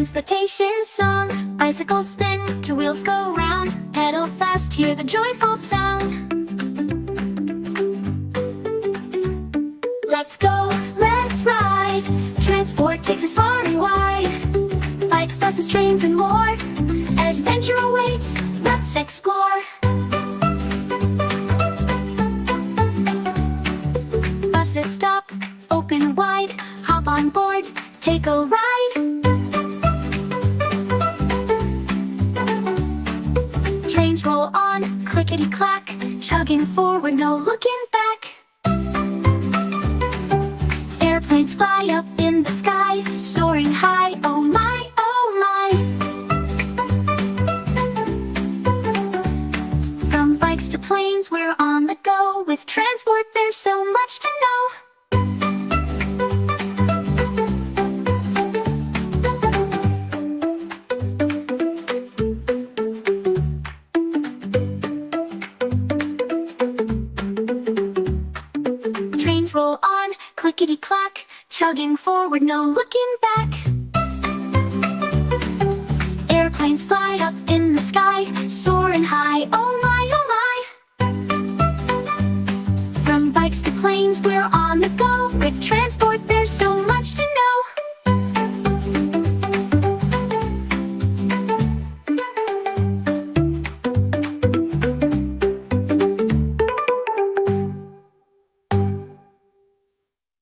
transportation song. Bicycles spin, two wheels go round. Pedal fast, hear the joyful sound. Let's go, let's ride. Transport takes us far and wide. Bikes, buses, trains, and more. Adventure awaits, let's explore. Buses stop, open wide. Hop on board, take a ride. Trains roll on, clickety-clack. Chugging forward, no looking back. Airplanes fly up in the sky, soaring high, oh my, oh my. From bikes to planes, we're on the go. With transport, there's so much to know. Trains roll on, clickety-clack. Chugging forward, no looking back. Airplanes fly up in the sky,